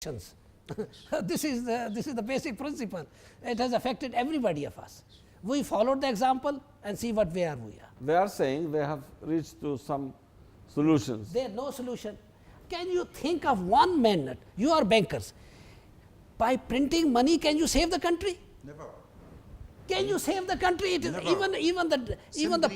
This is the basic principle. It has affected everybody of us. We followed the example and see where we are. They are saying they have reached to some solutions. There is no solution. Can you think of 1 minute? You are bankers. By printing money, can you save the country? Never. Can you save the country? It is even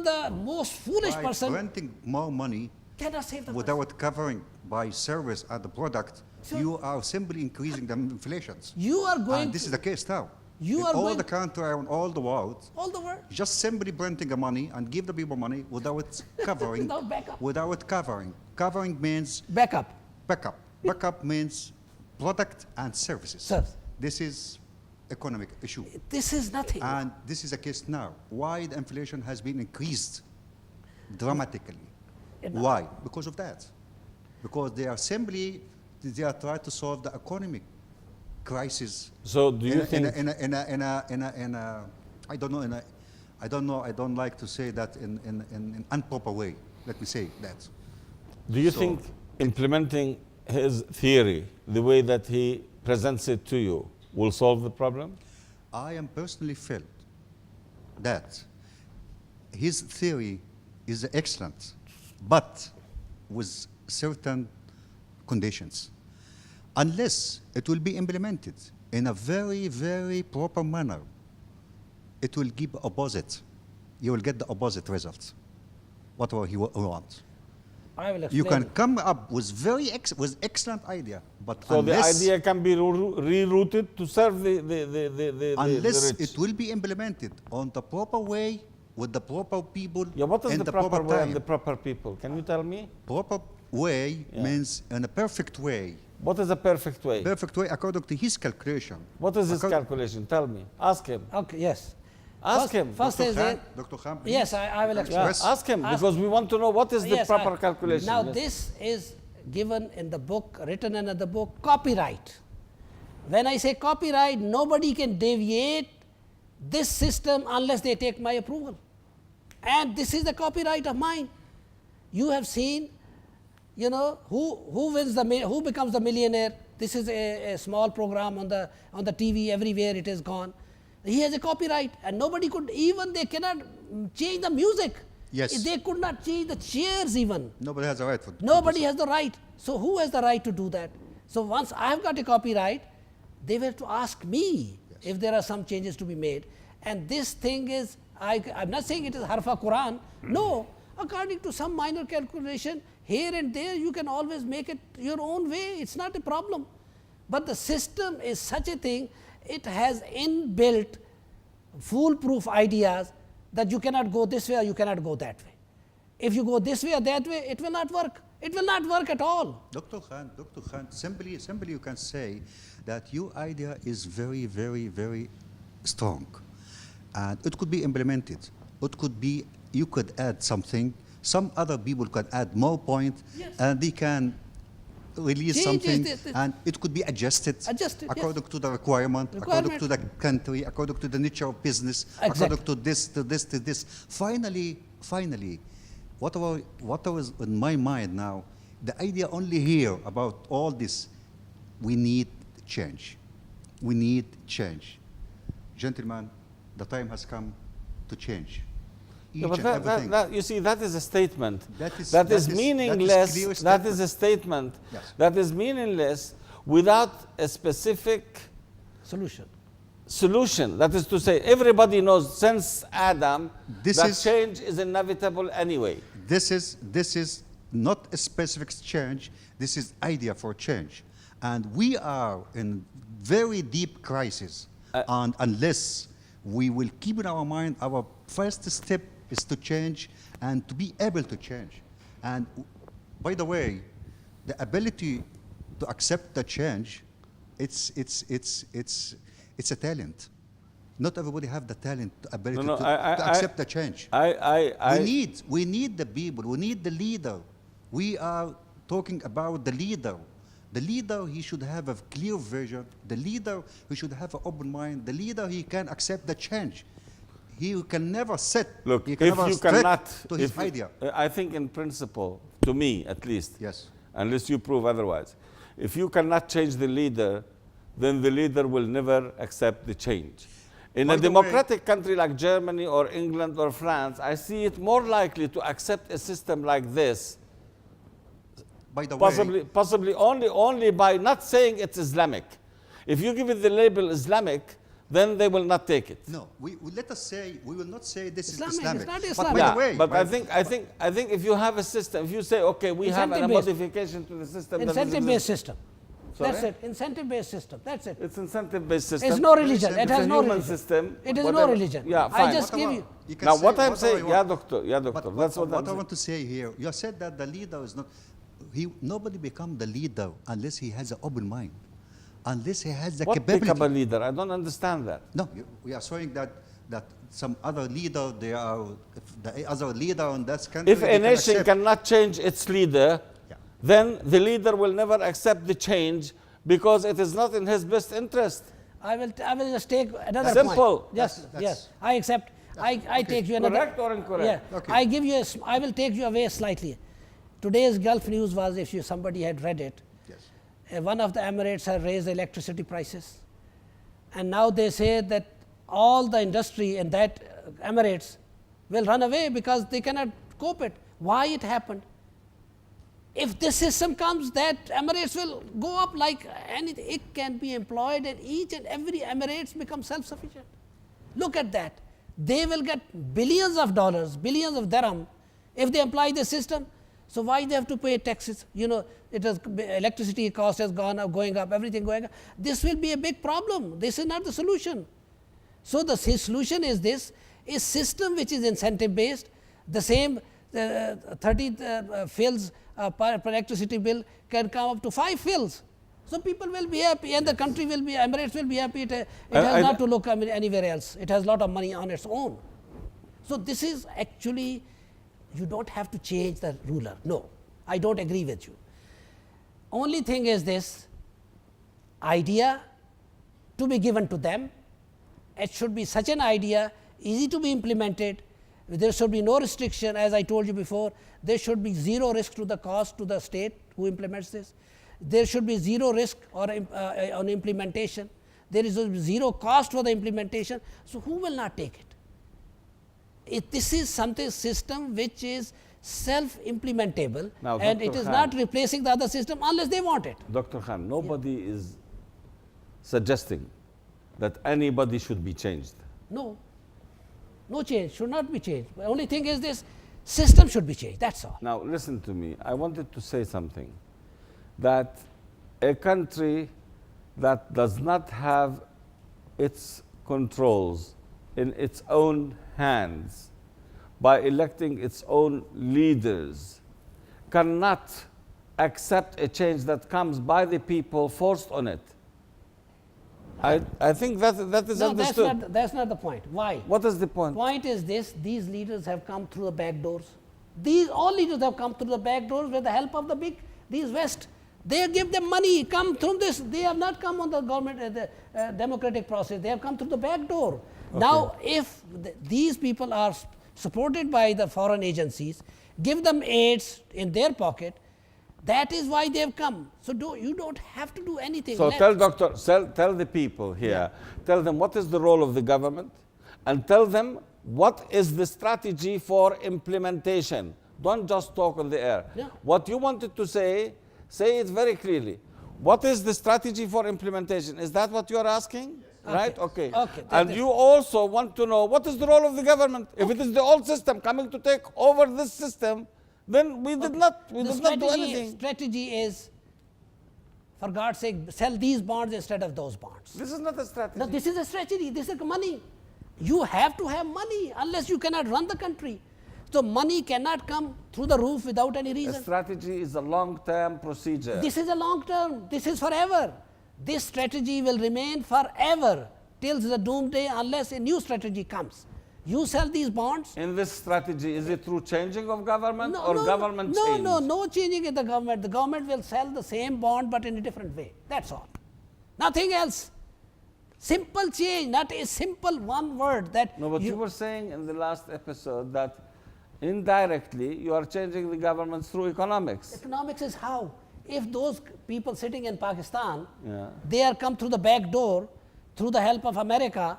the most foolish person Printing more money cannot save the without covering by service and the product, you are simply increasing the inflations. You are going. And this is the case now. You in are all going the country and all the world. All the world. Just simply printing the money and give the people money without covering. Without backup. Without covering. Covering means Backup. backup. Backup means product and services. Sir. This is economic issue. This is nothing. And this is the case now. Why the inflation has been increased dramatically? Why? Because of that. Because they are trying to solve the economic crisis. So do you think I don't like to say that in an improper way. Let me say that. Do you think implementing his theory the way that he presents it to you will solve the problem? I am personally felt that his theory is excellent, but with certain conditions. Unless it will be implemented in a very, very proper manner, it will give opposite. You will get the opposite result, whatever he wants. I will explain. You can come up with with excellent idea, but So unless the idea can be rerouted to serve the unless rich. it will be implemented on the proper way with the proper people. Yeah, what is in the proper way time. of the proper people? Can you tell me? Proper way means in a perfect way. What is a perfect way? Perfect way according to his calculation. What is his calculation? Tell me. Ask him. Okay, yes. Ask him. First is Dr. that. Khan, please. Yes, I will explain. Yeah, ask him because we want to know what is the Yes, proper calculation. Now Yes. this is given in the book, written in the book, copyright. When I say copyright, nobody can deviate this system unless they take my approval. And this is the copyright of mine. You have seen, you know, who becomes the millionaire. This is a small program on the TV, everywhere it is gone. He has a copyright, and nobody could, even they cannot change the music. Yes. They could not change the chairs even. Nobody has a right for Nobody has the right. So who has the right to do that? So once I have got a copyright, they were to ask me if there are some changes to be made. And this thing is, I'm not saying it is harfa Quran. No, according to some minor calculation, here and there you can always make it your own way. It's not a problem. But the system is such a thing, it has inbuilt foolproof ideas that you cannot go this way or you cannot go that way. If you go this way or that way, it will not work. It will not work at all. Dr. Khan, simply you can say that your idea is very, very, very strong. And it could be implemented. It could be, you could add something. Some other people can add more points, and they can release something, and it could be adjusted according to the requirement, according to the country, according to the nature of business, according to this. Finally, whatever is in my mind now, the idea only here about all this, we need change. We need change. Gentlemen, the time has come to change. Yeah, but you see, that is a statement that is meaningless. That is a statement that is meaningless without a specific solution. That is to say, everybody knows since Adam that change is inevitable anyway. This is not a specific change. This is idea for change, and we are in very deep crisis. And unless we will keep in our mind, our first step is to change and to be able to change. And by the way, the ability to accept the change, it's a talent. Not everybody have the talent, ability to accept the change. We need the people. We need the leader. We are talking about the leader. The leader, he should have a clear vision. The leader, he should have an open mind. The leader, he can accept the change. He can never sit. Look, if you cannot, to his idea. I think in principle, to me at least, yes, unless you prove otherwise, if you cannot change the leader, then the leader will never accept the change. In a democratic country like Germany or England or France, I see it more likely to accept a system like this, possibly only by not saying it's Islamic. If you give it the label Islamic, then they will not take it. No, let us say, we will not say this Islamic, is Islamic. it's not But Islamic. by the way, but I think if you have a system, if you say, okay, we have a Incentive-based. modification to the system. Incentive-based system. Sorry? That's it. Incentive-based system. That's it. It's incentive-based system. It's no religion. It It's has a no human religion. system. It is whatever. no religion. Yeah, fine. I just give you. can Now, say what I'm whatever saying, you yeah, want. doctor, that's what I'm I saying. want to say here, you said that the leader is not, nobody become the leader unless he has an open mind, unless he has the What capability. become a leader? I don't understand that. No, we are showing that some other leader, the other leader in that country. If a nation cannot change its leader, then the leader will never accept the change because it is not in his best interest. I will just take another Simple. point. Yes, I accept. I take you another. Correct or incorrect? Yeah. Okay. I will take you away slightly. Today's Gulf news was, if somebody had read it, one of the Emirates had raised the electricity prices, and now they say that all the industry in that Emirates will run away because they cannot cope it. Why it happened? If this system comes, that Emirates will go up like anything. It can be employed, and each and every Emirates become self-sufficient. Look at that. They will get billions of dollars, billions of dirham if they apply the system. So why they have to pay taxes? Electricity cost has gone up, going up, everything going up. This will be a big problem. This is not the solution. So the solution is this: a system which is incentive based. The same 30 fills per electricity bill can come up to 5 fills. So people will be happy, and the country will be, Emirates will be happy. It has not to look anywhere else. It has a lot of money on its own. So this is actually, you don't have to change the ruler. No, I don't agree with you. Only thing is this: idea to be given to them. It should be such an idea, easy to be implemented. There should be no restriction, as I told you before. There should be zero risk to the cost to the state who implements this. There should be zero risk on implementation. There is zero cost for the implementation. So who will not take it? This is something system which is self-implementable, and it is not replacing the other system unless they want it. Dr. Khan, nobody is suggesting that anybody should be changed. No. No change, should not be changed. The only thing is this: system should be changed, that's all. Now listen to me. I wanted to say something, that a country that does not have its controls in its own hands by electing its own leaders cannot accept a change that comes by the people forced on it. I think that is understood. No, that's not the point. Why? What is the point? Point is this: these leaders have come through the back doors. All leaders have come through the back doors with the help of these West. They give them money, come through this. They have not come on the government, democratic process. They have come through the back door. Okay. Now, if these people are supported by the foreign agencies, give them aids in their pocket, that is why they have come. So you don't have to do anything. So tell the people here, tell them what is the role of the government, and tell them what is the strategy for implementation. Don't just talk on the air. Yeah. What you wanted to say it very clearly. What is the strategy for implementation? Is that what you are asking? Yes. Right? Okay. And you also want to know what is the role of the government. If it is the old system coming to take over this system, then we did not do anything. Strategy is, for God's sake, sell these bonds instead of those bonds. This is not a strategy. No, this is a strategy. This is money. You have to have money, unless you cannot run the country. So money cannot come through the roof without any reason. A strategy is a long-term procedure. This is a long-term. This is forever. This strategy will remain forever till the doomsday, unless a new strategy comes. You sell these bonds. In this strategy, is it through changing of government government change? No changing in the government. The government will sell the same bond but in a different way. That's all. Nothing else. Simple change, not a simple one word that. No, but you were saying in the last episode that indirectly you are changing the government through economics. Economics is how? if those people sitting in Pakistan, Yeah. they are come through the back door, through the help of America,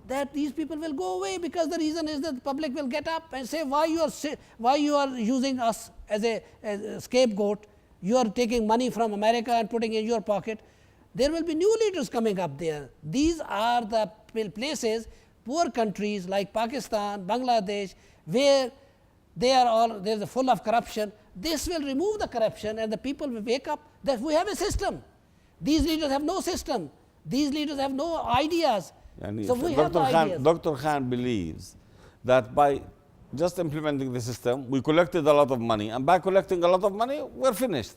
that these people will go away, because the reason is that the public will get up and say, why you are using us as a scapegoat, you are taking money from America and putting in your pocket. There will be new leaders coming up there. These are the places, poor countries like Pakistan, Bangladesh, where they are all, there is full of corruption. This will remove the corruption, and the people will wake up that we have a system. These leaders have no system. These leaders have no ideas. Yani So we have the ideas. Dr. Khan believes that by just implementing the system, we collected a lot of money, and by collecting a lot of money, we're finished.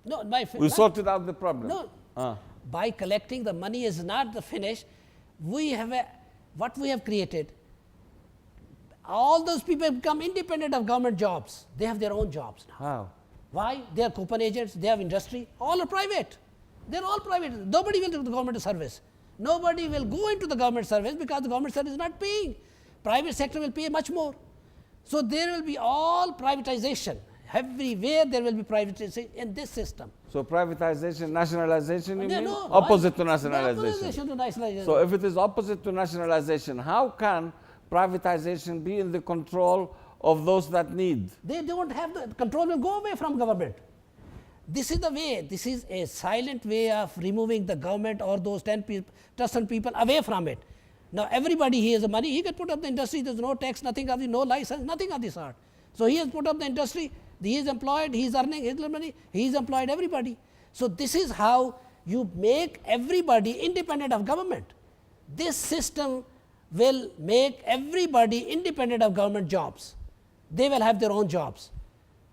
No, We sorted out the problem. No, by collecting the money is not the finish. We have what we have created. All those people become independent of government jobs. They have their own jobs now. How? Why? They are coupon agents. They have industry. All are private. They are all private. Nobody will do the government service. Nobody will go into the government service because the government service is not paying. Private sector will pay much more. So there will be all privatization. Everywhere there will be privatization in this system. So privatization, nationalization, you mean? No, Opposite to why? nationalization. Opposition to nationalization. So if it is opposite to nationalization, how can privatization be in the control of those that need? They don't have the control, will go away from government. This is the way. This is a silent way of removing the government or those 10% people away from it. Now everybody, he has the money, he can put up the industry, there's no tax, nothing of the, no license, nothing of the sort. So he has put up the industry, he is employed, he is earning his money, he is employed everybody. So this is how you make everybody independent of government. This system will make everybody independent of government jobs. They will have their own jobs.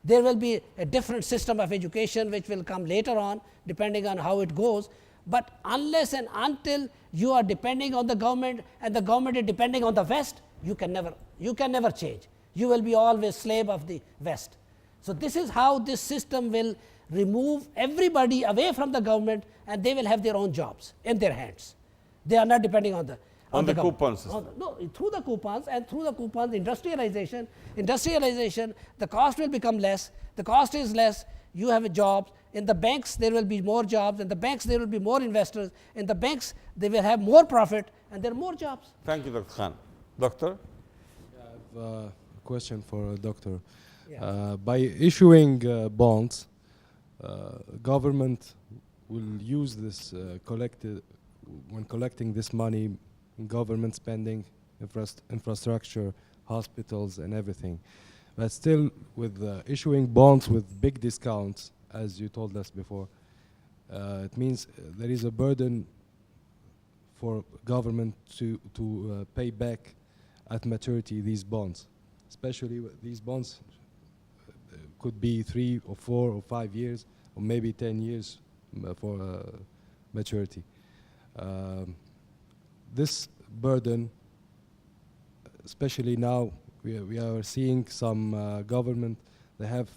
There will be a different system of education which will come later on, depending on how it goes. But unless and until you are depending on the government and the government is depending on the West, you can never change. You will be always slave of the West. So this is how this system will remove everybody away from the government, and they will have their own jobs in their hands. They are not depending on the the government. coupon system. No, through the coupons, and through the coupons, industrialization, the cost will become less. The cost is less. You have a job. In the banks, there will be more jobs. In the banks, there will be more investors. In the banks, they will have more profit, and there are more jobs. Thank you, Dr. Khan. Doctor? I have a question for Doctor. Yeah. By issuing bonds, government will use this when collecting this money, government spending, infrastructure, hospitals, and everything. But still, with issuing bonds with big discounts, as you told us before, it means there is a burden for government to pay back at maturity these bonds. Especially these bonds could be 3 or 4 or 5 years, or maybe 10 years for maturity. This burden, especially now, we are seeing some government, they have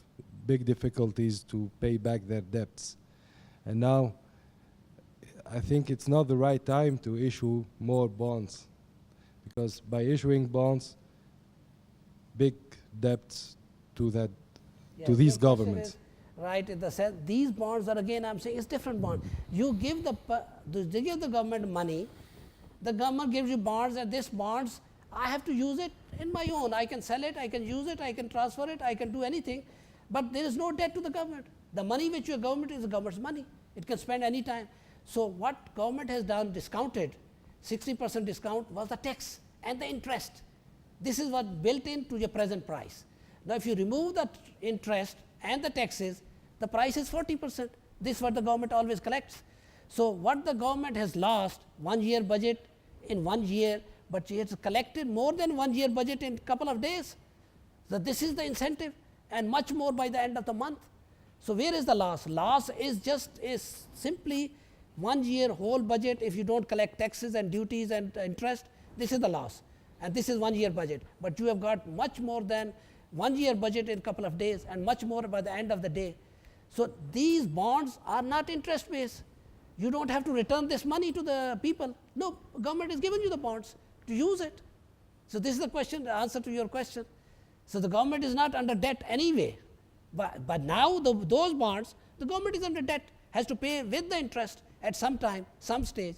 big difficulties to pay back their debts. And now, I think it's not the right time to issue more bonds, because by issuing bonds, big debts to that, Yes, to these your question governments. is right in the sense, these bonds are, again I'm saying, it's different bond. You give they give the government money, the government gives you bonds, and this bonds, I have to use it in my own. I can sell it, I can use it, I can transfer it, I can do anything, but there is no debt to the government. The money which your government is the government's money. It can spend any time. So what government has done, discounted, 60% discount was the tax and the interest. This is what built into your present price. Now if you remove the interest and the taxes, the price is 40%. This is what the government always collects. So what the government has lost, 1 year budget in 1 year, but it has collected more than 1 year budget in a couple of days. So this is the incentive, and much more by the end of the month. So where is the loss? Loss is simply 1 year whole budget. If you don't collect taxes and duties and interest, this is the loss. And this is 1 year budget. But you have got much more than 1 year budget in a couple of days, and much more by the end of the day. So these bonds are not interest based. You don't have to return this money to the people. No, government has given you the bonds to use it. So this is the question, the answer to your question. So the government is not under debt anyway. But now those bonds, The government is under debt, has to pay with the interest at some time, some stage.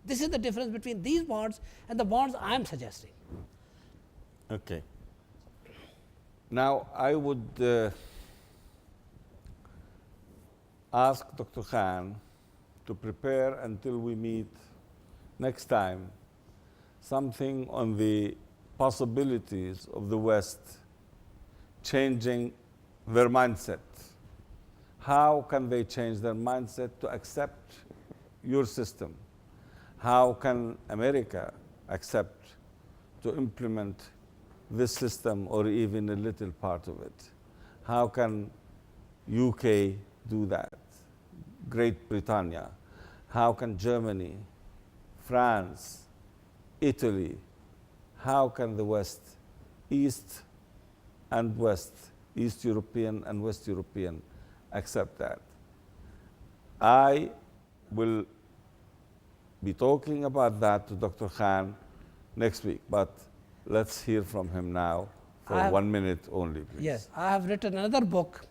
This is the difference between these bonds and the bonds I am suggesting. Okay. Now, I would ask Dr. Khan to prepare until we meet next time something on the possibilities of the West changing their mindset. How can they change their mindset to accept your system? How can America accept to implement this system or even a little part of it? How can UK do that? Great Britannia? How can Germany, France, Italy? How can the West, East and West, East European and West European, accept that? I will be talking about that to Dr. Khan next week, but let's hear from him now for 1 minute only, please. Yes, I have written another book.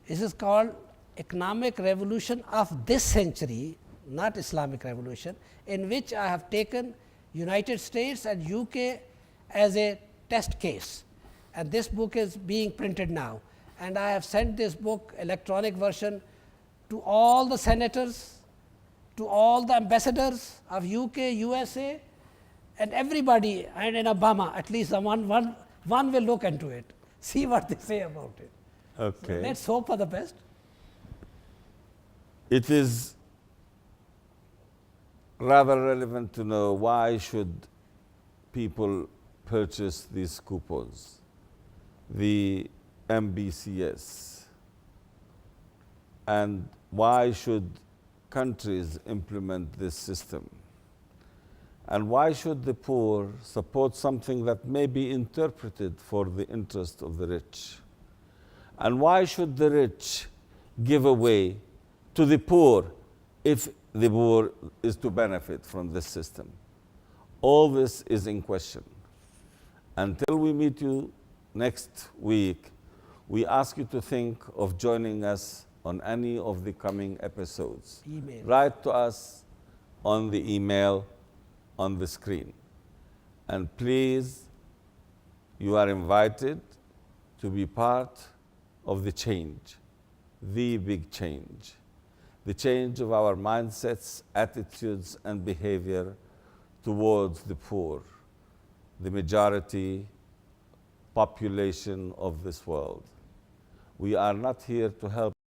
This is called Economic Revolution of This Century, not Islamic Revolution, in which I have taken United States and UK as a test case. And this book is being printed now. And I have sent this book, electronic version, to all the senators, to all the ambassadors of UK, USA, and everybody, and in Obama, at least one will look into it, see what they say about it. Okay. So let's hope for the best. It is rather relevant to know why should people purchase these coupons, the MBCS, and why should countries implement this system? And why should the poor support something that may be interpreted for the interest of the rich? And why should the rich give away to the poor if the poor is to benefit from this system? All this is in question. Until we meet you next week, we ask you to think of joining us on any of the coming episodes. Email. Write to us on the email on the screen. And please, you are invited to be part of the change, the big change, the change of our mindsets, attitudes, and behavior towards the poor, the majority population of this world. We are not here to help